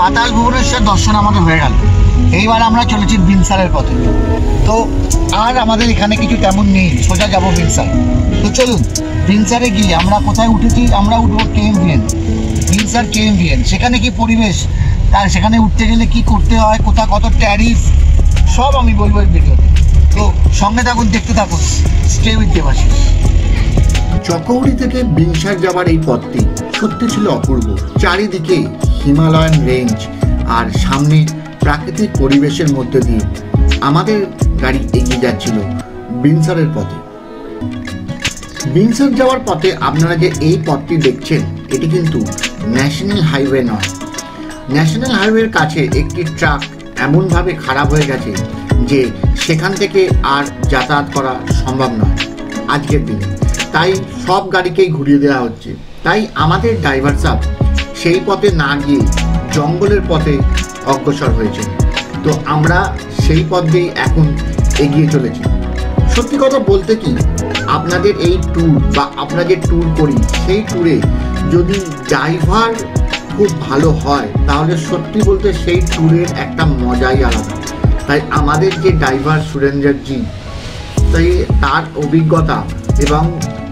পাতাল ভুবনেশ্বর দর্শন আমাদের হয়ে গেল। এইবার আমরা চলেছি বিনসারের পথে। তো আর আমাদের এখানে কিছু তেমন নেই, সোজা যাবো বিনসার। তো চলুন বিনসারে গিয়ে আমরা কোথায় উঠেছি, আমরা উঠবো কেএমভিএন, বিনসার কেএমভিএন। সেখানে কি পরিবেশ, তার সেখানে উঠতে গেলে কি করতে হয়, কোথা কত ট্যারিফ, সব আমি বলবো এই ভিডিওতে। তো সঙ্গে থাকুন, দেখতে থাকুন, স্টে উইথ দেবাশিস। চকৌড়ি থেকে বিনসার যাওয়ার এই পথটি সত্যি ছিল অপূর্ব। চারিদিকে হিমালয়ান রেঞ্জ আর সামনে প্রাকৃতিক পরিবেশের মধ্যে দিয়ে আমাদের গাড়ি এগিয়ে যাচ্ছিল বিনসারের পথে। বিনসার যাওয়ার পথে আপনারা যে এই পথটি দেখছেন, এটি কিন্তু ন্যাশনাল হাইওয়ে নয়। ন্যাশনাল হাইওয়ের কাছে একটি ট্রাক এমনভাবে খারাপ হয়ে গেছে যে সেখান থেকে আর যাতায়াত করা সম্ভব নয় আজকের দিনে। তাই সব গাড়িকেই ঘুরিয়ে দেওয়া হচ্ছে। তাই আমাদের ড্রাইভার সাহেব সেই পথে না গিয়ে জঙ্গলের পথে অগ্রসর হয়েছে। তো আমরা সেই পথ দিয়েই এখন এগিয়ে চলেছি। সত্যি কথা বলতে কি, আপনাদের এই ট্যুর বা আমরা যে ট্যুর করি, সেই ট্যুরে যদি ড্রাইভার খুব ভালো হয় তাহলে সত্যি বলতে সেই ট্যুরের একটা মজাই আলাদা। তাই আমাদের যে ড্রাইভার সুরেন্দ্রজি, তাই তার অভিজ্ঞতা এবং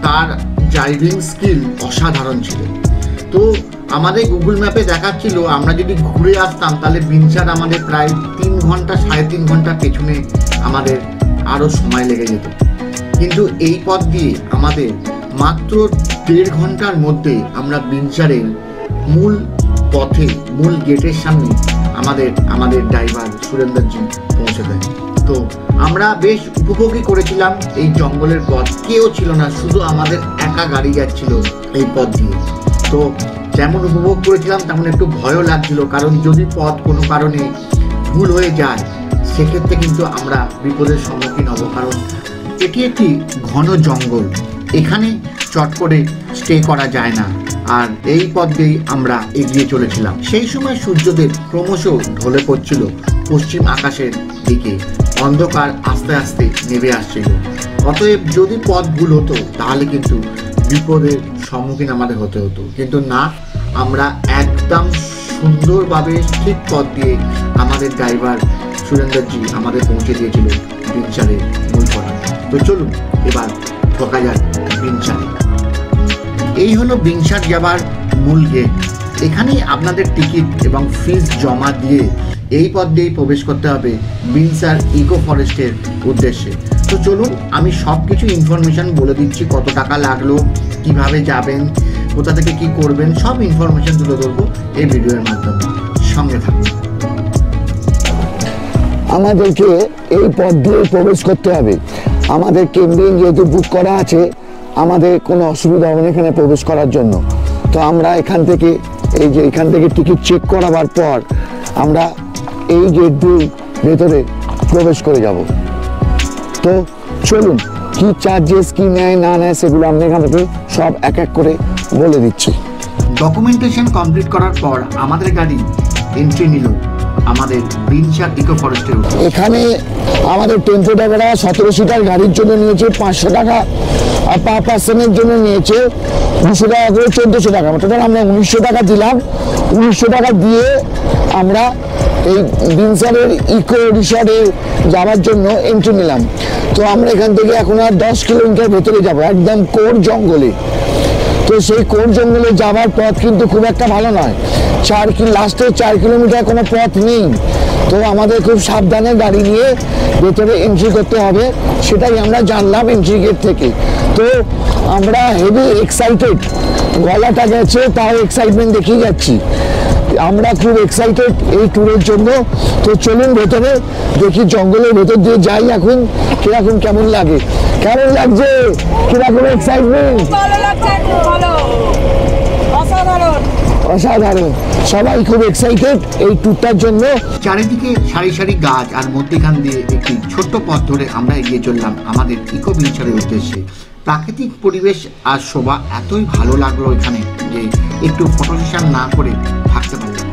তার ড্রাইভিং স্কিল অসাধারণ ছিল। তো আমাদের গুগল ম্যাপে দেখাচ্ছিল আমরা যদি ঘুরে আসতাম তাহলে বিনসার আমাদের প্রায় 3 ঘন্টা 3.5 ঘন্টা পেছনে আমাদের আরও সময় লেগে যেত। কিন্তু এই পথ দিয়ে আমাদের মাত্র 1.5 ঘন্টার মধ্যে আমরা বিনসারের মূল পথে, মূল গেটের সামনে আমাদের ড্রাইভার সুরেন্দ্রজি পৌঁছে দেয়। তো আমরা বেশ উপভোগই করেছিলাম এই জঙ্গলের পথ। কেউ ছিল না, শুধু আমাদের একা গাড়ি যাচ্ছিল এই পথ দিয়ে। তো যেমন উপভোগ করেছিলাম তেমন একটু ভয়ও লাগছিল, কারণ যদি পথ কোনো কারণে ভুল হয়ে যায় সেক্ষেত্রে কিন্তু আমরা বিপদের সম্মুখীন হব। কারণ এটি একটি ঘন জঙ্গল, এখানে চট করে স্টে করা যায় না। আর এই পথ দিয়েই আমরা এগিয়ে চলেছিলাম। সেই সময় সূর্যদেব ক্রমশ ঢলে পড়ছিল পশ্চিম আকাশের দিকে, অন্ধকার আস্তে আস্তে নেমে আসছিল। অতএব যদি পথ ভুল হতো তাহলে কিন্তু বিপদের সম্মুখীন আমাদের হতে হতো। কিন্তু না, আমরা একদম সুন্দরভাবে ঠিক পথ দিয়ে আমাদের ড্রাইভার সুরেন্দ্রজি আমাদের পৌঁছে দিয়েছিল বিনসারের মূল পথে। তো চলুন এবার ঢোকা যাক বিনসারে। এই হলো বিনসার যাবার মূল গেট। এখানেই আপনাদের টিকিট এবং ফিস জমা দিয়ে এই পথ দিয়েই প্রবেশ করতে হবে বিনসার ইকো ফরেস্টের উদ্দেশ্যে। তো চলুন আমি সব কিছু ইনফরমেশান বলে দিচ্ছি, কত টাকা লাগলো, কিভাবে যাবেন, কোথা থেকে কি করবেন, সব ইনফরমেশান তুলে ধরবো এই ভিডিওর মাধ্যমে। সঙ্গে থাকুন। আমাদেরকে এই পথ দিয়ে প্রবেশ করতে হবে। আমাদের কেএমভিএন যেহেতু বুক করা আছে, আমাদের কোনো অসুবিধা হবে না এখানে প্রবেশ করার জন্য। তো আমরা এখান থেকে টিকিট চেক করাবার পর আমরা এই গেট দিয়ে ভেতরে প্রবেশ করে যাব। তো চলুন, কি চার্জেস কি নেয় না নেয় সেগুলো আমরা এখান থেকে সব এক এক করে বলে দিচ্ছি। ডকুমেন্টেশন কমপ্লিট করার পর আমাদের গাড়ি এন্ট্রি নিল আমাদের বিনসার ইকো ফরেস্টের উপর। এখানে আমাদের টেম্পো ড্রাইভাররা 17 সিটার গাড়ির জন্য নিয়েছে 500 টাকা, আর পার পার্সনের জন্য নিয়েছে 200 টাকা করে 1400 টাকা। টোটাল আমরা 1900 টাকা দিলাম। 1900 টাকা দিয়ে আমরা এই বিনসারের ইকো রিসর্টে যাওয়ার জন্য এন্ট্রি নিলাম। তো আমরা এখান থেকে এখন আর 10 কিলোমিটার ভেতরে যাব, একদম কোর জঙ্গলে। তো সেই কোর জঙ্গলে যাওয়ার পথ কিন্তু খুব একটা ভালো নয়। লাস্টে 4 কিলোমিটার কোনো পথ নেই। তো আমাদের খুব সাবধানে গাড়ি নিয়ে ভেতরে এন্ট্রি করতে হবে, সেটাই আমরা জানলাম এন্ট্রি গেট থেকে। তো আমরা হেভি এক্সাইটেড, গলাটা গেছে তাও এক্সাইটমেন্ট দেখিয়ে যাচ্ছি। আমরা খুব এক্সাইটেড এই ট্যুরের জন্য। তো চলুন ভেতরে দেখি, জঙ্গলের ভেতর দিয়ে যাই এখন, কিরকম কেমন লাগে, কেমন লাগছে, কিরকম এক্সাইটমেন্ট। অসাধারণ, সবাই খুব এক্সাইটেড এই ট্যুরটার জন্য। চারিদিকে সারি সারি গাছ আর মধ্যখান দিয়ে একটি ছোট্ট পথ ধরে আমরা এগিয়ে চললাম আমাদের ইকো বিনসারের উদ্দেশ্যে। প্রাকৃতিক পরিবেশ আর শোভা এতই ভালো লাগলো এখানে যে একটু ফটো সেশন না করে থাকতে পারলাম।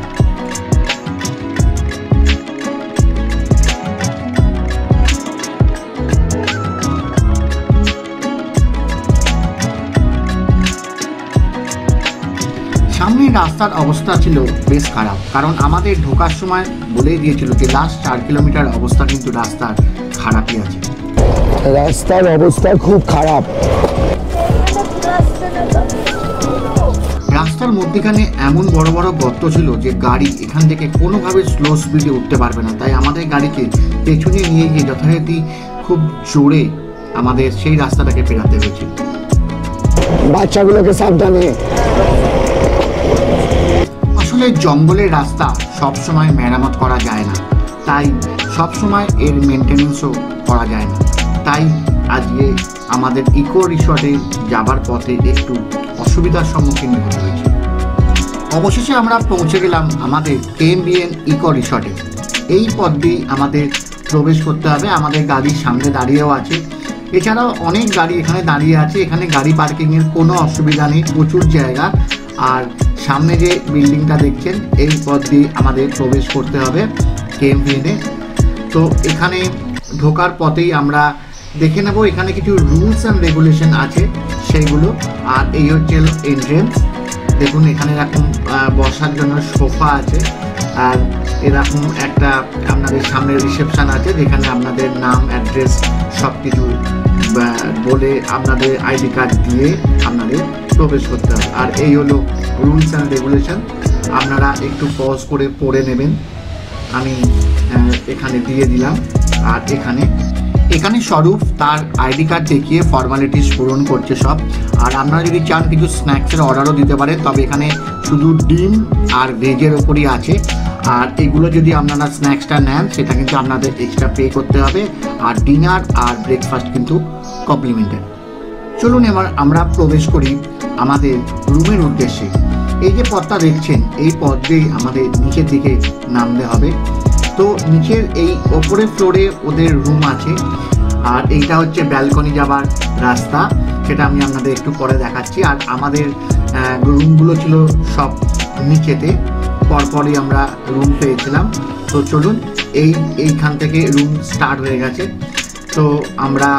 সামনের রাস্তার অবস্থা ছিল বেশ খারাপ, কারণ আমাদের ঢোকার সময় বলেই দিয়েছিল যে লাস্ট 4 কিলোমিটার অবস্থা কিন্তু রাস্তার খারাপই আছে। রাস্তার অবস্থা খুব খারাপ। রাস্তার মধ্যেখানে এমন বড় বড় গর্ত ছিল যে গাড়ি এখান থেকে কোনোভাবে স্লো স্পিডে উঠতে পারবে না, তাই আমাদের গাড়িকে পেছনে নিয়ে গিয়ে যথারীতি খুব জোরে আমাদের সেই রাস্তাটাকে পেরাতে হয়েছিল। বাচ্চাগুলোকে সাবধানে। আসলে জঙ্গলের রাস্তা সবসময় মেরামত করা যায় না, তাই সবসময় এর মেনটেন্যান্সও করা যায় না, তাই আজকে আমাদের ইকো রিসর্টে যাবার পথে একটু অসুবিধার সম্মুখীন হতে হয়েছে। অবশেষে আমরা পৌঁছে গেলাম আমাদের KMBN ইকো রিসর্টে। এই পথ দিয়ে আমাদের প্রবেশ করতে হবে, আমাদের গাড়ির সামনে দাঁড়িয়েও আছে, এছাড়াও অনেক গাড়ি এখানে দাঁড়িয়ে আছে। এখানে গাড়ি পার্কিংয়ের কোনো অসুবিধা নেই, প্রচুর জায়গা। আর সামনে যে বিল্ডিংটা দেখছেন এই পথ দিয়ে আমাদের প্রবেশ করতে হবে KMBN-এ। তো এখানে ঢোকার পথেই আমরা দেখে নেব এখানে কিছু রুলস অ্যান্ড রেগুলেশন আছে সেইগুলো। আর এই হচ্ছে এন্ট্রেন্স। দেখুন এখানে এরকম বসার জন্য সোফা আছে, আর এরকম একটা আপনাদের সামনে রিসেপশন আছে যেখানে আপনাদের নাম, অ্যাড্রেস সব কিছু বলে আপনাদের আইডি কার্ড দিয়ে আপনাদের প্রবেশ করতে হবে। আর এই হলো রুলস অ্যান্ড রেগুলেশন, আপনারা একটু পজ করে পড়ে নেবেন। আমি এখানে দিয়ে দিলাম। আর এখানে স্বরূপ তার আইডি কার্ড দেখিয়ে ফর্মালিটিস পূরণ করছে সব। আর আপনারা যদি চান কিছু স্ন্যাক্সের অর্ডারও দিতে পারেন, তবে এখানে শুধু ডিম আর ভেজের ওপরই আছে। আর এগুলো যদি আপনারা স্ন্যাক্সটা নেন সেটা কিন্তু আপনাদের এক্সট্রা পে করতে হবে। আর ডিনার আর ব্রেকফাস্ট কিন্তু কমপ্লিমেন্টারি। চলুন এবার আমরা প্রবেশ করি আমাদের রুমের উদ্দেশ্যে। এই যে পথটা দেখছেন এই পথ দিয়েই আমাদের নিচের দিকে নামতে হবে। তো নিচের এই ওপরের ফ্লোরে ওদের রুম আছে, আর এইটা হচ্ছে ব্যালকনি যাবার রাস্তা, সেটা আমি আপনাদের একটু পরে দেখাচ্ছি। আর আমাদের রুমগুলো ছিল সব নিচেতে, পরপরই আমরা রুম পেয়েছিলাম। তো চলুন এইখান থেকে রুম স্টার্ট হয়ে গেছে। তো আমরা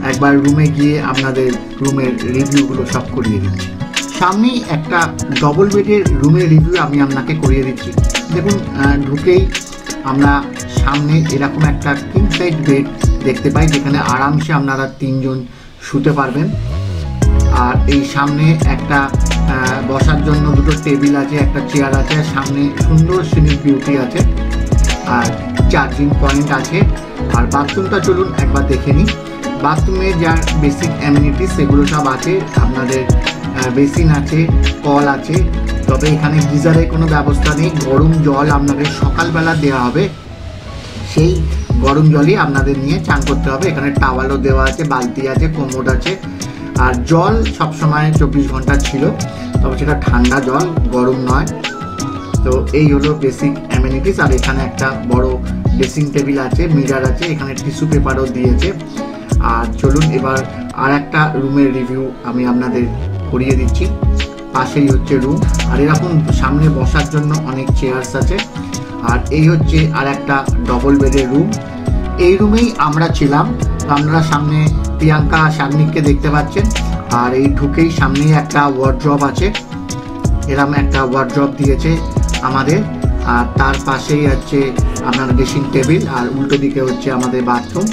একবার রুমে গিয়ে আপনাদের রুমের রিভিউগুলো সব করিয়ে দিচ্ছি। সামনেই একটা ডবল বেডের রুমের রিভিউ আমি আপনাকে করিয়ে দিচ্ছি। দেখুন ঢুকেই আমরা সামনে এরকম একটা কিং সাইজ বেড দেখতে পাই, যেখানে আরামসে আপনারা 3 জন শুতে পারবেন। আর এই সামনে একটা বসার জন্য দুটো টেবিল আছে, একটা চেয়ার আছে, সামনে সুন্দর সিনিক বিউটি আছে, আর চার্জিং পয়েন্ট আছে। আর বাথরুমটা চলুন একবার দেখে নিই। বাথরুমে যা বেসিক অ্যামিনিটিস সেগুলো সব আছে, আপনাদের বেসিন আছে, কল আছে, তবে এখানে গিজারের কোনো ব্যবস্থা নেই। গরম জল আপনাদের সকালবেলা দেওয়া হবে, সেই গরম জলই আপনাদের নিয়ে চান করতে হবে। এখানে টাওয়ালও দেওয়া আছে, বালতি আছে, কোমোড আছে। আর জল সবসময় 24 ঘন্টা ছিল, তবে সেটা ঠান্ডা জল, গরম নয়। তো এই হলো বেসিক অ্যামিনিটিস। আর এখানে একটা বড় ড্রেসিং টেবিল আছে, মিরার আছে, এখানে টিস্যু পেপারও দিয়েছে। আর চলুন এবার আর একটা রুমের রিভিউ আমি আপনাদের করিয়ে দিচ্ছি। পাশেই হচ্ছে রুম, আর এরকম সামনে বসার জন্য অনেক চেয়ার্স আছে। আর এই হচ্ছে আর একটা ডবল বেডের রুম। এই রুমেই আমরা ছিলাম। তো আপনারা সামনে প্রিয়াঙ্কা শাগনিককে দেখতে পাচ্ছেন। আর এই ঢুকেই সামনেই একটা ওয়ার্ড্রপ আছে, এরকম একটা ওয়ার্ড্রপ দিয়েছে আমাদের। আর তার পাশেই হচ্ছে আপনার ড্রেসিং টেবিল, আর উল্টো দিকে হচ্ছে আমাদের বাথরুম।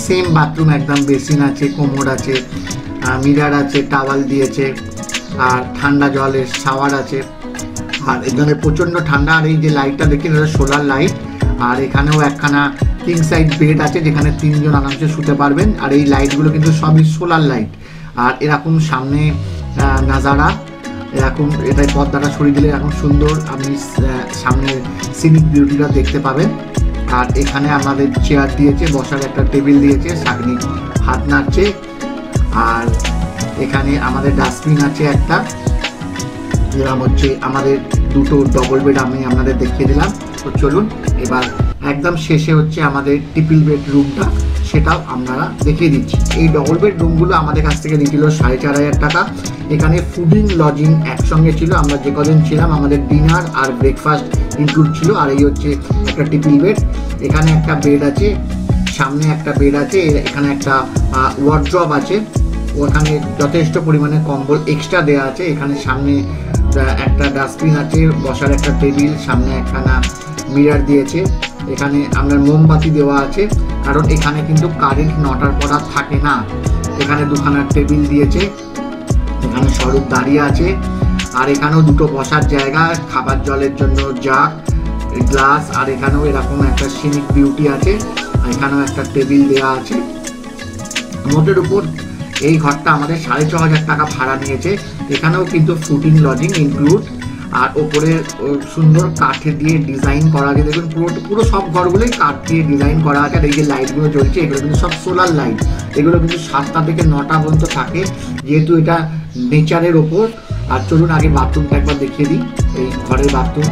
সেম বাথরুম, একদম বেসিন আছে, কোমোড আছে, মিরার আছে, টাওয়াল দিয়েছে, আর ঠান্ডা জলের শাওয়ার আছে। আর এখানে প্রচণ্ড ঠান্ডা। আর এই যে লাইটটা দেখি এটা সোলার লাইট। আর এখানেও একখানা কিং সাইজ বেড আছে, যেখানে 3 জন আরামসে শুতে পারবেন। আর এই লাইটগুলো কিন্তু সবই সোলার লাইট। আর এরকম সামনে নাজারা, এরকম এটাই পর্দাটা সরিয়ে দিলে এরকম সুন্দর আপনি সামনে সিনিক বিউটিটা দেখতে পাবেন। আর এখানে আমাদের চেয়ার দিয়েছে, বসার একটা টেবিল দিয়েছে, শাগনিক হাত নাড়ছে। আর এখানে আমাদের ডাস্টবিন আছে একটা। এরকম হচ্ছে আমাদের দুটো ডবল বেড আমি আপনাদের দেখিয়ে দিলাম। তো চলুন এবার একদম শেষে হচ্ছে আমাদের ট্রিপল বেড রুমটা, সেটাও আপনারা দেখিয়ে দিচ্ছি। এই ডবল বেড রুমগুলো আমাদের কাছ থেকে নিয়েছিল 4500 টাকা। এখানে ফুডিং লজিং একসঙ্গে ছিল, আমরা যে কদিন ছিলাম আমাদের ডিনার আর ব্রেকফাস্ট ইনক্লুড ছিল। আর এই হচ্ছে একটা ট্রিপল বেড। এখানে একটা বেড আছে, সামনে একটা বেড আছে, এখানে একটা ওয়ার্ড্রপ আছে, ওখানে যথেষ্ট পরিমাণে কম্বল এক্সট্রা দেওয়া আছে। এখানে সামনে একটা ডাস্টবিন আছে, বসার একটা টেবিল, সামনে একখানা মিরর দিয়েছে। এখানে আপনার মোমবাতি দেওয়া আছে, কারণ এখানে কিন্তু কারেন্ট 9টার পর আর থাকে না। এখানে দুখানা টেবিল দিয়েছে, এখানে স্বরূপ দাঁড়িয়ে আছে, আর এখানেও দুটো বসার জায়গা, খাবার জলের জন্য জাগ, গ্লাস, আর এখানেও এরকম একটা সিনিক বিউটি আছে, এখানেও একটা টেবিল দেওয়া আছে। মোটের উপর এই ঘরটা আমাদের 6,500 টাকা ভাড়া নিয়েছে। এখানেও কিন্তু ফুডিং লজিং ইনক্লুড, আর ওপরে সুন্দর কাঠে দিয়ে ডিজাইন করা আছে। দেখুন পুরো সব ঘরগুলোই কাঠ দিয়ে ডিজাইন করা আছে। আর এই যে লাইটগুলো জ্বলছে এগুলো কিন্তু সব সোলার লাইট। এগুলো কিন্তু 7টা থেকে 9টা পর্যন্ত থাকে, যেহেতু এটা নেচারের ওপর। আর চলুন আগে বাথরুমটা একবার দেখিয়ে দিই। এই ঘরের বাথরুম,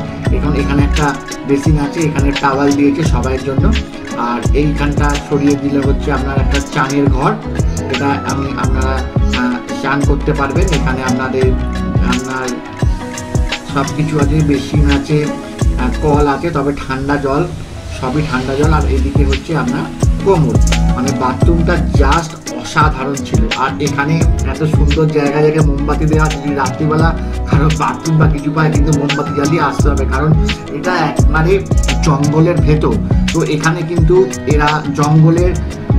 এখানে একটা বেসিন আছে, এখানে টাওয়াল দিয়েছে সবাইয়ের জন্য। আর এইখানটা সরিয়ে দিলে হচ্ছে আপনার একটা চানের ঘর, এটা আপনারা চান করতে পারবেন। এখানে আপনার সব কিছু আছে, বেসিন আছে, কল আছে, তবে ঠান্ডা জল, সবই ঠান্ডা জল। আর এদিকে হচ্ছে আপনার কোমর, মানে বাথরুমটা জাস্ট অসাধারণ ছিল। আর এখানে এত সুন্দর জায়গায় মোমবাতি দেওয়া, যদি রাত্রিবেলা কারো বাথরুম বা কিছু পায় কিন্তু মোমবাতি জ্বালিয়ে আসতে হবে, কারণ এটা একবারে জঙ্গলের ভেতর। তো এখানে কিন্তু এরা জঙ্গলের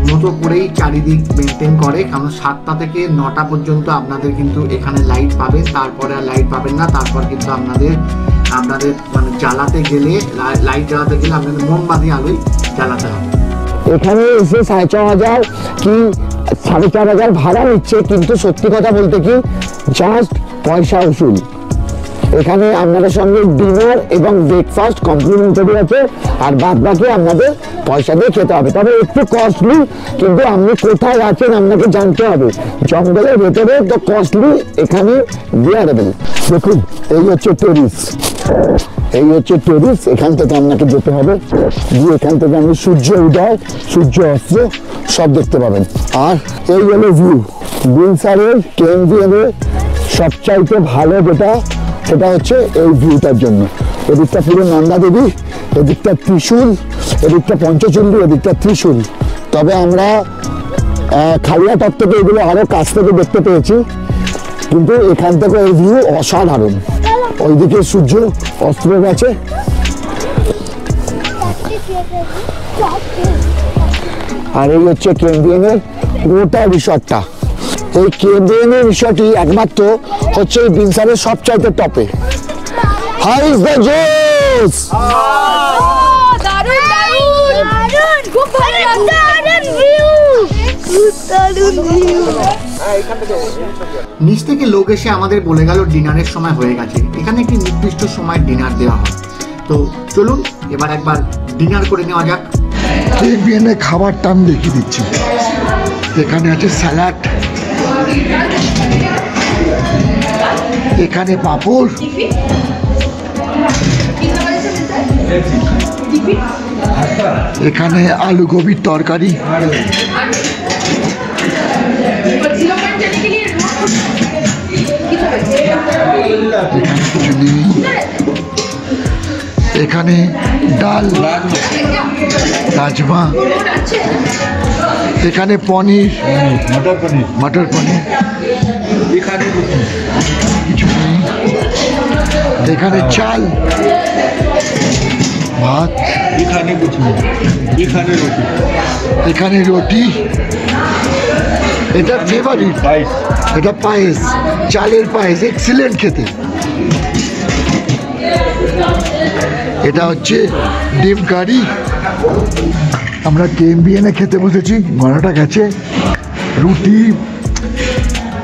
মতো করেই চারিদিক মেনটেন করে, কারণ 7টা থেকে 9টা পর্যন্ত আপনাদের কিন্তু এখানে লাইট পাবেন, তারপরে আর লাইট পাবেন না। তারপর কিন্তু আপনাদের মানে জ্বালাতে গেলে, লাইট জ্বালাতে গেলে আপনাদের মোমবাতি আলোই জ্বালাতে হবে। এখানে এসে 4,500 কি 4,500 ভাড়া নিচ্ছে, কিন্তু সত্যি কথা বলতে কি জাস্ট পয়সা উসুল। এখানে আপনাদের সঙ্গে ডিনার এবং ব্রেকফাস্ট কমপ্লিমেন্টারি আছে, আর বাদ বাকি আপনাদের পয়সা দিয়ে খেতে হবে। তবে একটু কস্টলি, কিন্তু আপনি কোথায় আছেন আপনাকে জানতে হবে। জঙ্গলের ভেতরে তো কস্টলি, এখানে বিয়ারেবল। দেখুন এই হচ্ছে টেরিস, এখান থেকে আপনাকে যেতে হবে, গিয়ে এখান থেকে আপনি সূর্য উদয়, সূর্য অস্ত সব দেখতে পাবেন। আর এই হলো ভিউ, বিনসারের কেএমভিএমের সবচাইতে ভালো যেটা, সেটা হচ্ছে এই ভিউটার জন্য। এদিকটা পুরো নন্দা দেবী, এদিকটা ত্রিশূল, এদিকটা পঞ্চচণ্ডী, এদিকটা ত্রিশূল। তবে আমরা খালিয়াটপ থেকে এগুলো আরো কাছ থেকে দেখতে পেয়েছি, কিন্তু এখান থেকে এই ভিউ অসাধারণ। ওইদিকে সূর্য অস্ত গেছে। আর এই হচ্ছে কেএমভিএমের গোটা রিসর্টটা। এই কেএমভিএমের রিসর্টই একমাত্র হচ্ছে এই বিনসারের সবচাইতে টপে। হাউ ইজ দ্য জোস? দারুণ দারুণ দারুণ, খুব ভালো লাগছে, দারুণ ভিউ, দারুণ ভিউ। নিচ থেকে লোক এসে আমাদের বলে গেল ডিনারের সময় হয়ে গেছে। এখানে একটি নির্দিষ্ট সময় ডিনার দেওয়া হয়, তো চলুন এবার একবার ডিনার করে নেওয়া যাক। কেএমভিএমের খাবারটা আমি দেখিয়ে দিচ্ছি। এখানে আছে স্যালাড, এখানে পাঁপড়, এখানে আলু গোবির তরকারি, এখানে ডাল, রাজমা, এখানে পনির, মটর পনির, এখানে কিছু নেই, এখানে চাল, ভাত, এখানে রুটি, এটা ফেভারিট, এটা পায়েস, চালের পায়েস, এক্সিলেন্ট খেতে। এটা হচ্ছে ডিম কারি। আমরা কেএমভিএনে খেতে বসেছি, গলাটা গেছে। রুটি,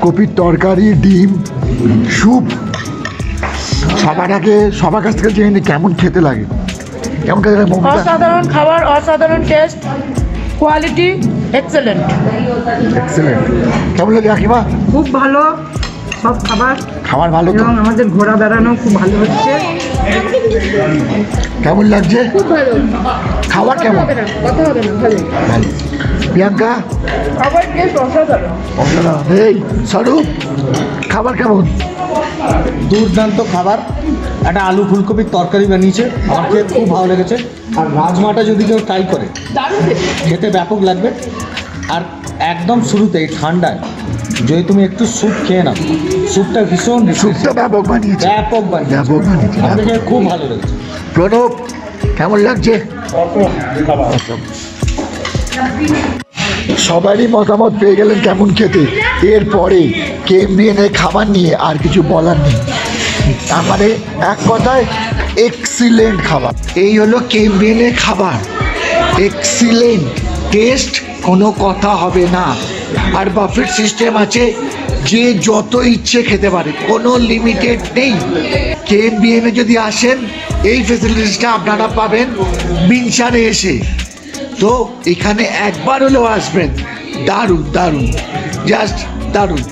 কপির তরকারি, ডিম, স্যুপ। সবার কাছ থেকে জেনে কেমন খেতে লাগে, কেমন খেতে লাগে। অসাধারণ খাবার, অসাধারণ টেস্ট, কোয়ালিটি এক্সেলেন্ট। কেমন লাগে কাকিমা? খুব ভালো সব খাবার ভালো তো? এবং আমাদের ঘোরা বেড়ানো খুব ভালো হচ্ছে। কেমন লাগছে? খুব ভালো খাবার কেমন? কথা হবে না, ভালো। প্রিয়াঙ্কা? খাবার টেস্ট অসাধারণ। এই স্বরূপ, খাবার কেমন? দুর্দান্ত খাবার। একটা আলু ফুলকপির তরকারি বানিয়েছে, আমার খেতে খুব ভালো লেগেছে। আর রাজমাটা যদি কেউ ট্রাই করে খেতে ব্যাপক লাগবে। আর একদম শুরুতেই ঠান্ডায় যদি তুমি একটু স্যুপ খেয়ে নাও, স্যুপটা ভীষণ স্যুপটা ব্যাপক বানিয়েছে, ব্যাপক বানিয়েছে, আমাকে খুব ভালো লেগেছে। প্রণব কেমন লাগছে? সবারই মতামত পেয়ে গেলেন কেমন খেতে। এরপরে KMBN এর খাবার নিয়ে আর কিছু বলার নেই, তার মানে এক কথায় এক্সিলেন্ট খাবার। এই হলো KMBN এর খাবার, এক্সিলেন্ট টেস্ট, কোনো কথা হবে না। আর বাফেট সিস্টেম আছে, যে যত ইচ্ছে খেতে পারে, কোনো লিমিটেড নেই। KMBN এ যদি আসেন এই ফেসিলিটিসটা আপনারা পাবেন বিনসারে এসে। তো এখানে একবার হলেও আসবেন, দারুণ দারুণ, জাস্ট দারুণ।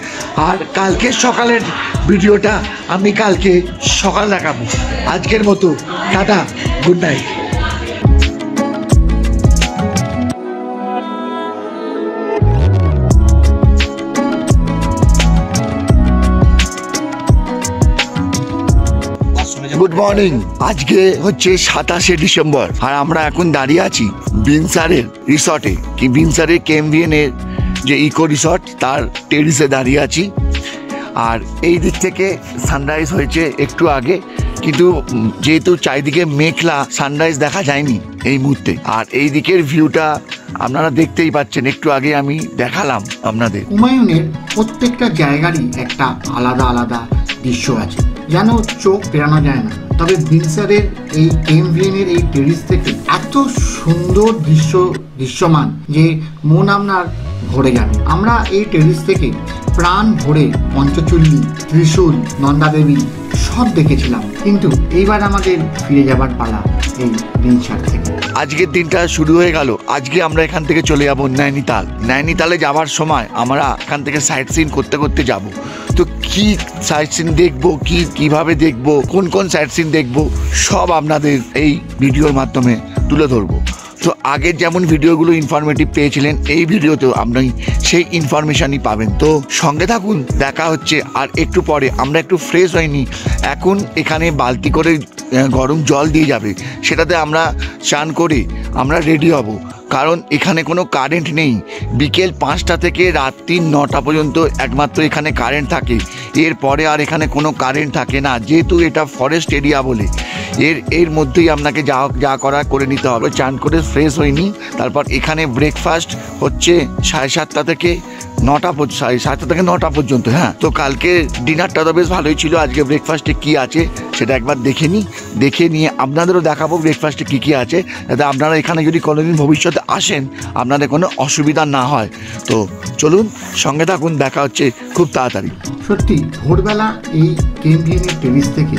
আর কালকে সকালের ভিডিওটা আমি কালকে সকাল দেখাবো। আজকের মতো tata, good night. Good morning. আজকে হচ্ছে 27শে ডিসেম্বর আর আমরা এখন দাঁড়িয়ে আছি বিনসারের রিসর্টে, কি বিনসারের KMBN এর যে ইকো রিসর্ট তার টেরিসে দাঁড়িয়ে আছি। আর এই দিক থেকে সানরাইজ হয়েছে একটু আগে, কিন্তু যেহেতু চারিদিকে মেঘলা, সানরাইজ দেখা যায়নি এই মুহূর্তে। আর এই দিকের ভিউটা আপনারা দেখতেই পাচ্ছেন, একটু আগে আমি দেখালাম আপনাদের। হুমায়ুনের প্রত্যেকটা জায়গারই একটা আলাদা আলাদা দৃশ্য আছে, যেন চোখ ফেরানো যায় না। তবে বিনসারের এই KMBN এর এই টেরিস থেকে এত সুন্দর দৃশ্যমান যে মন আপনার ভরে যাবে। আমরা এই টেরিস থেকে প্রাণ ভরে পঞ্চচল্লী, ত্রিশূল, নন্দাদেবী সব দেখেছিলাম, কিন্তু এইবার আমাদের ফিরে যাবার পালা এই বিনসার থেকে। আজকের দিনটা শুরু হয়ে গেল। আজকে আমরা এখান থেকে চলে যাব নৈনিতাল। নৈনিতালে যাওয়ার সময় আমরা এখান থেকে সাইট সিন করতে করতে যাব। তো কি সাইট সিন দেখবো, কিভাবে দেখবো, কোন কোন সাইট সিন দেখবো, সব আপনাদের এই ভিডিওর মাধ্যমে তুলে ধরবো। তো আগের যেমন ভিডিওগুলো ইনফরমেটিভ পেয়েছিলেন, এই ভিডিওতেও আপনি সেই ইনফরমেশনই পাবেন। তো সঙ্গে থাকুন, দেখা হচ্ছে। আর একটু পরে আমরা একটু ফ্রেশ হয়নি, এখন এখানে বালতি করে গরম জল দিয়ে যাবে, সেটাতে আমরা স্নান করে আমরা রেডি হব। কারণ এখানে কোনো কারেন্ট নেই। বিকেল 5টা থেকে রাত্রি 9টা পর্যন্ত একমাত্র এখানে কারেন্ট থাকে, এরপরে আর এখানে কোনো কারেন্ট থাকে না, যেহেতু এটা ফরেস্ট এরিয়া বলে। এর মধ্যেই আপনাকে যা করা করে নিতে হবে। চান করে ফ্রেশ হয়নি, তারপর এখানে ব্রেকফাস্ট হচ্ছে 7:30 থেকে 9টা, 7:30 থেকে 9টা পর্যন্ত। হ্যাঁ, তো কালকে ডিনারটা তো বেশ ভালোই ছিল। আজকে ব্রেকফাস্টে কি আছে সেটা একবার দেখে নিয়ে আপনাদেরও দেখাবো ব্রেকফাস্টে কি আছে, যাতে আপনারা এখানে যদি কোনোদিন ভবিষ্যতে আসেন আপনাদের কোনো অসুবিধা না হয়। তো চলুন, সঙ্গে থাকুন, দেখা হচ্ছে খুব তাড়াতাড়ি। সত্যি ভোরবেলা এই KMBN এর টেরিস থেকে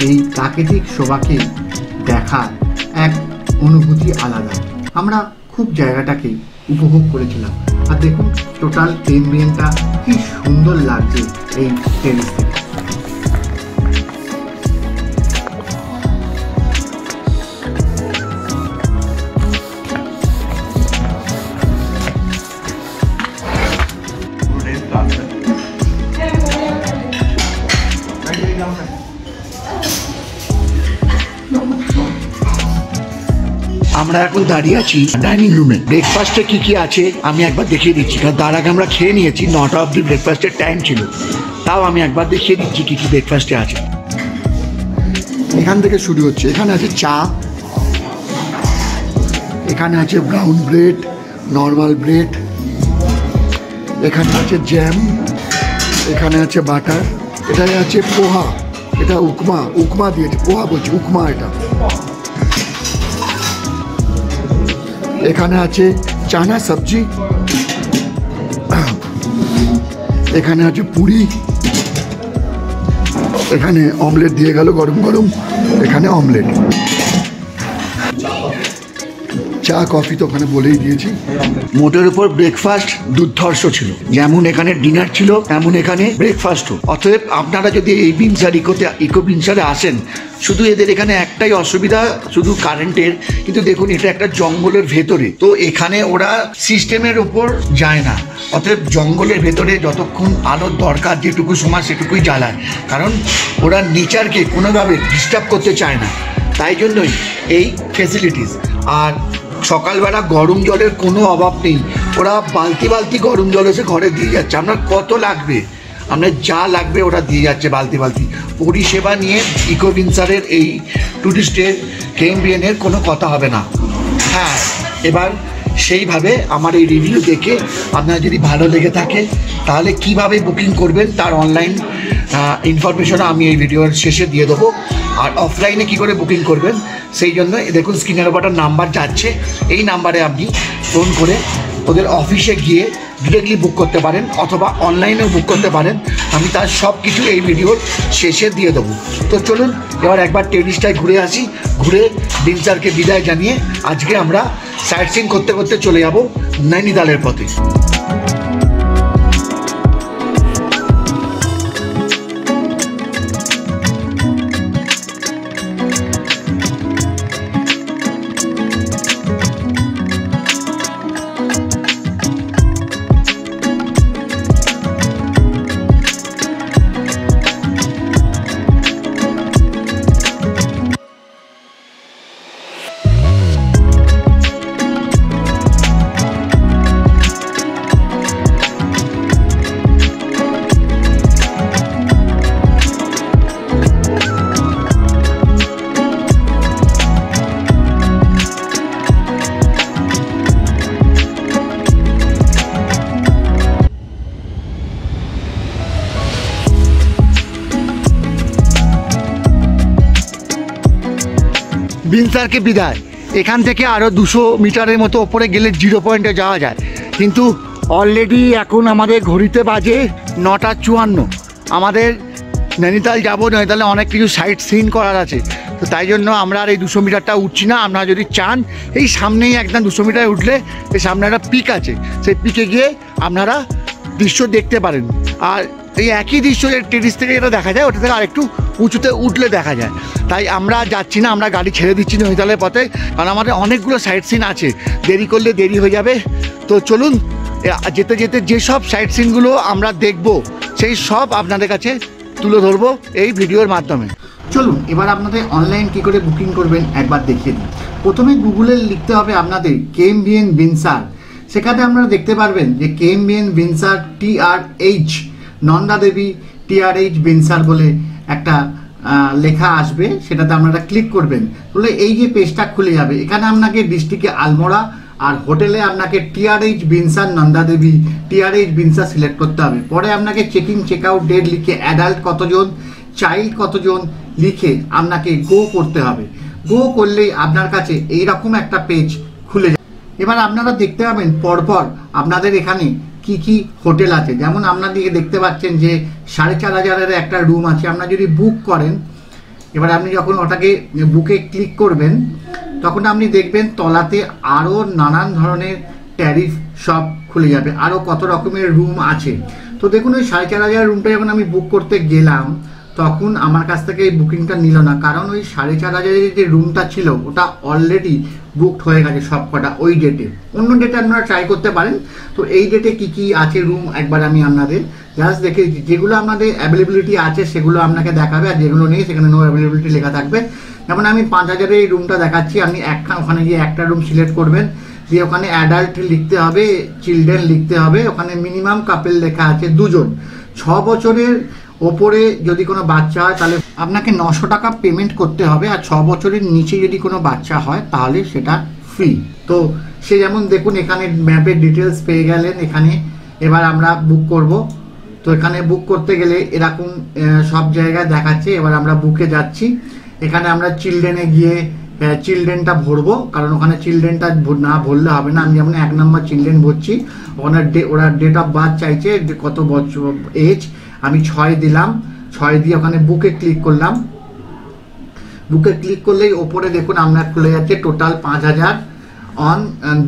এই প্রাকৃতিক শোভাকে দেখার এক অনুভূতি আলাদা। আমরা খুব জায়গাটাকে উপভোগ করেছিলাম। আর দেখুন টোটাল KMBNটা কি সুন্দর লাগছে এই টেরিস থেকে। আমরা এখন দাঁড়িয়ে আছি ডাইনিং রুমে। ব্রেকফাস্টে কি আছে আমি একবার দেখিয়ে দিচ্ছি, কারণ তার আগে আমরা খেয়ে নিয়েছি। 9টা অবধি ব্রেকফাস্টের টাইম ছিল, তাও আমি একবার দেখিয়ে দিচ্ছি কি ব্রেকফাস্টে আছে। এখান থেকে শুরু হচ্ছে। এখানে আছে চা, এখানে আছে ব্রাউন ব্রেড, নর্মাল ব্রেড, এখানে আছে জ্যাম, এখানে আছে বাটার, এখানে আছে পোহা, এটা উপমা দিয়েছে, পোহা বলছি, উপমা এটা। এখানে আছে চানা সবজি, এখানে আছে পুরি, এখানে অমলেট দিয়ে গেল গরম গরম, এখানে অমলেট, চা কফি তো ওখানে বলেই দিয়েছি। মোটের উপর ব্রেকফাস্ট দুর্ধর্ষ ছিল। যেমন এখানে ডিনার ছিল, তেমন এখানে ব্রেকফাস্টও। অতএব আপনারা যদি এই ইকো বিনসারে আসেন, শুধু এদের এখানে একটাই অসুবিধা, শুধু কারেন্টের। কিন্তু দেখুন এটা একটা জঙ্গলের ভেতরে, তো এখানে ওরা সিস্টেমের ওপর যায় না। অতএব জঙ্গলের ভেতরে যতক্ষণ আলোর দরকার, যেটুকু সময় সেটুকুই জ্বালায়, কারণ ওরা নেচারকে কোনোভাবে ডিস্টার্ব করতে চায় না। তাই জন্যই এই ফেসিলিটিস। আর সকালবেলা গরম জলের কোনো অভাব নেই, ওরা বালতি বালতি গরম জল এসে ঘরে দিয়ে যাচ্ছে। আপনার কত লাগবে, আপনার যা লাগবে ওরা দিয়ে যাচ্ছে বালতি বালতি। পরিষেবা নিয়ে ইকোভিনসারের এই ট্যুরিস্টের KMBN-এর কোনো কথা হবে না। হ্যাঁ, এবার সেইভাবে আমার এই রিভিউ দেখে আপনার যদি ভালো লেগে থাকে তাহলে কিভাবে বুকিং করবেন তার অনলাইন ইনফরমেশন আমি এই ভিডিওর শেষে দিয়ে দেবো। আর অফলাইনে কি করে বুকিং করবেন সেই জন্য দেখুন স্ক্রিনের ওপর একটা নাম্বার যাচ্ছে, এই নাম্বারে আপনি ফোন করে ওদের অফিসে গিয়ে ডিরেক্টলি বুক করতে পারেন অথবা অনলাইনেও বুক করতে পারেন। আমি তার সব কিছু এই ভিডিওর শেষে দিয়ে দেবো। তো চলুন এবার একবার টেরিসটায় ঘুরে আসি, ঘুরে বিনসারকে বিদায় জানিয়ে আজকে আমরা সাইট সিইং করতে করতে চলে যাব নৈনিতালের পথে। বিনসারকে বিদায়। এখান থেকে আরও 200 মিটারের মতো ওপরে গেলে 0 পয়েন্টে যাওয়া যায়, কিন্তু অলরেডি এখন আমাদের ঘড়িতে বাজে 9:54। আমাদের নৈনিতাল যাবো, নৈনিতালে অনেক কিছু সাইট সিইং করার আছে, তো তাই জন্য আমরা আর এই 200 মিটারটা উঠছি না। আপনারা যদি চান এই সামনেই একদম 200 মিটার উঠলে এই সামনে একটা পিক আছে, সেই পিকে গিয়ে আপনারা দৃশ্য দেখতে পারেন। আর এই একই দৃশ্য টেরিস থেকে যেটা দেখা যায় ওটা থেকে আরেকটু উঁচুতে উঠলে দেখা যায়। তাই আমরা যাচ্ছি না, আমরা গাড়ি ছেড়ে দিচ্ছি নৈনিতালের পথে, কারণ আমাদের অনেকগুলো সাইট সিন আছে, দেরি করলে দেরি হয়ে যাবে। তো চলুন যেতে যেতে যেসব সাইট সিনগুলো আমরা দেখব সেই সব আপনাদের কাছে তুলে ধরবো এই ভিডিওর মাধ্যমে। চলুন এবার আপনাদের অনলাইন কী করে বুকিং করবেন একবার দেখিয়ে দিই। প্রথমে গুগলে লিখতে হবে আপনাদের KMBN বিনসার, সেখানে আপনারা দেখতে পারবেন যে KMBN Binsar TRH Nanda Devi TRH Binsar বলে একটা লেখা আসবে, সেটাতে আপনারা ক্লিক করবেন, তাহলে এই যে পেজটা খুলে যাবে। এখানে আপনাকে ডিস্ট্রিক্টে আলমোড়া আর হোটেলে আপনাকে TRH Binsar Nanda Devi TRH Binsar select করতে হবে। পরে আপনাকে চেকিং চেক আউট ডেট লিখে অ্যাডাল্ট কতজন চাইল্ড কতজন লিখে আপনাকে গো করতে হবে। গো করলেই আপনার কাছে এইরকম একটা পেজ খুলে যাবে। এবার আপনারা দেখতে পাবেন পরপর আপনাদের এখানে কি কি হোটেল আছে। যেমন আপনাদেরকে দেখতে পাচ্ছেন যে 4,500-এর একটা রুম আছে। আপনারা যদি বুক করেন, এবার আপনি যখন ওটাকে বুকে ক্লিক করবেন তখন আপনি দেখবেন তলাতে আরও নানান ধরনের ট্যারিফ সব খুলে যাবে, আরও কত রকমের রুম আছে। তো দেখুন ওই 4,500 রুমটা যখন আমি বুক করতে গেলাম তখন আমার কাছ থেকে এই বুকিংটা নিল না, কারণ ওই 4,500-এর যে রুমটা ছিল ওটা অলরেডি বুকড হয়ে গেছে সব কটা ওই ডেটে। অন্য ডেটে আপনারা ট্রাই করতে পারেন। তো এই ডেটে কি কি আছে রুম একবার আমি আপনাদের জাস্ট দেখে দিচ্ছি। যেগুলো আপনাদের অ্যাভেলেবিলিটি আছে সেগুলো আপনাকে দেখাবে, আর যেগুলো নেই সেখানে নো অ্যাভেলেবিলিটি লেখা থাকবে। যেমন আমি 5,000-এর এই রুমটা দেখাচ্ছি, আপনি ওখানে গিয়ে একটা রুম সিলেক্ট করবেন, দিয়ে ওখানে অ্যাডাল্ট লিখতে হবে, চিলড্রেন লিখতে হবে, ওখানে মিনিমাম কাপেল লেখা আছে 2 জন। 6 বছরের ওপরে যদি কোনো বাচ্চা হয় তাহলে আপনাকে 900 টাকা পেমেন্ট করতে হবে, আর 6 বছরের নিচে যদি কোনো বাচ্চা হয় তাহলে সেটা ফ্রি। তো সে যেমন দেখুন এখানে ম্যাপের ডিটেলস পেয়ে গেলেন এখানে। এবার আমরা বুক করব। তো এখানে বুক করতে গেলে এরকম সব জায়গায় দেখাচ্ছে। এবার আমরা বুকে যাচ্ছি, এখানে আমরা চিলড্রেনে গিয়ে চিলড্রেনটা ভরবো, কারণ ওখানে চিলড্রেনটা না ভরলে হবে না। আমি যেমন 1 নম্বর চিলড্রেন ভরছি, ওখানে ওরা ডেট অফ বার্থ চাইছে, কত বছর এজ, আমি 6 দিলাম। 6 দিয়ে ওখানে বুকে ক্লিক করলাম। বুকে ক্লিক করলেই ওপরে দেখুন আমরা খুলে যাচ্ছে টোটাল 5,000 অন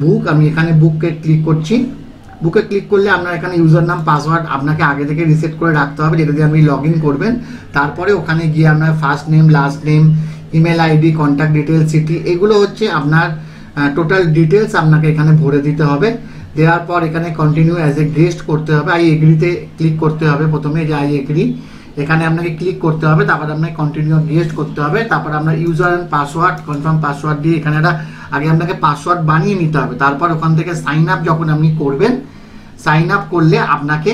বুক। আমি এখানে বুকে ক্লিক করছি। বুকে ক্লিক করলে আপনার এখানে ইউজার নাম পাসওয়ার্ড আপনাকে আগে থেকে রিসেট করে রাখতে হবে, যেটা দিয়ে আপনি লগ ইন করবেন। তারপরে ওখানে গিয়ে আপনার first name, last name, email ID, contact details, city, এগুলো হচ্ছে আপনার টোটাল ডিটেলস আপনাকে এখানে ভরে দিতে হবে। দেওয়ার পর এখানে কন্টিনিউ অ্যাজ এ গেস্ট করতে হবে, আই এগ্রিতে ক্লিক করতে হবে। প্রথমে যে আই এগ্রি এখানে আপনাকে ক্লিক করতে হবে, তারপর আপনাকে কন্টিনিউ গেস্ট করতে হবে। তারপর আপনার user and password, confirm password দিয়ে এখানে একটা আগে আপনাকে পাসওয়ার্ড বানিয়ে নিতে হবে, তারপর ওখান থেকে সাইন আপ যখন আপনি করবেন, সাইন আপ করলে আপনাকে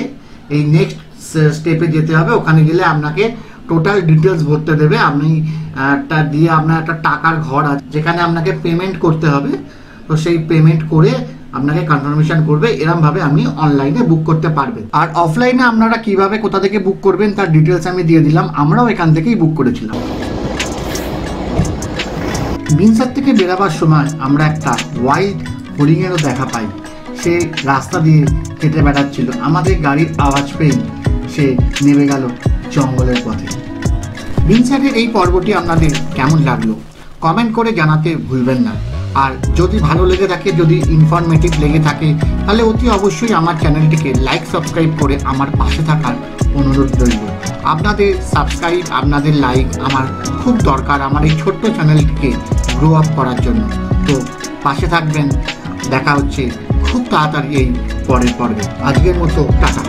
এই নেক্সট স্টেপে যেতে হবে। ওখানে গেলে আপনাকে টোটাল ডিটেলস ভরতে দেবে, আপনি একটা দিয়ে আপনার একটা টাকার ঘর আছে যেখানে আপনাকে পেমেন্ট করতে হবে। তো সেই পেমেন্ট করে আপনাকে কনফার্মেশন করবে, এরমভাবে আপনি অনলাইনে বুক করতে পারবেন। আর অফলাইনে আপনারা কিভাবে কোথা থেকে বুক করবেন তার ডিটেলস আমি দিয়ে দিলাম, আমরাও এখান থেকেই বুক করেছিলাম। বিনসার থেকে বেরাবার সময় আমরা একটা ওয়াইল্ড হরিণেরও দেখা পাই, সে রাস্তা দিয়ে হেঁটে বেড়াচ্ছিল, আমাদের গাড়ির আওয়াজ পেয়ে সে নেমে গেল জঙ্গলের পথে। বিনসারের এই পর্বটি আপনাদের কেমন লাগলো কমেন্ট করে জানাতে ভুলবেন না। আর যদি ভালো লেগে থাকে, যদি ইনফরমেটিভ লেগে থাকে, তাহলে অতি অবশ্যই আমার চ্যানেলটিকে লাইক সাবস্ক্রাইব করে আমার পাশে থাকার অনুরোধ রইল। আপনাদের সাবস্ক্রাইব, আপনাদের লাইক আমার খুব দরকার আমার এই ছোট্ট চ্যানেলটিকে গ্রো আপ করার জন্য। তো পাশে থাকবেন, দেখা হচ্ছে খুব তাড়াতাড়ি এই পরের পর্বে। আজকের মতো টাটা।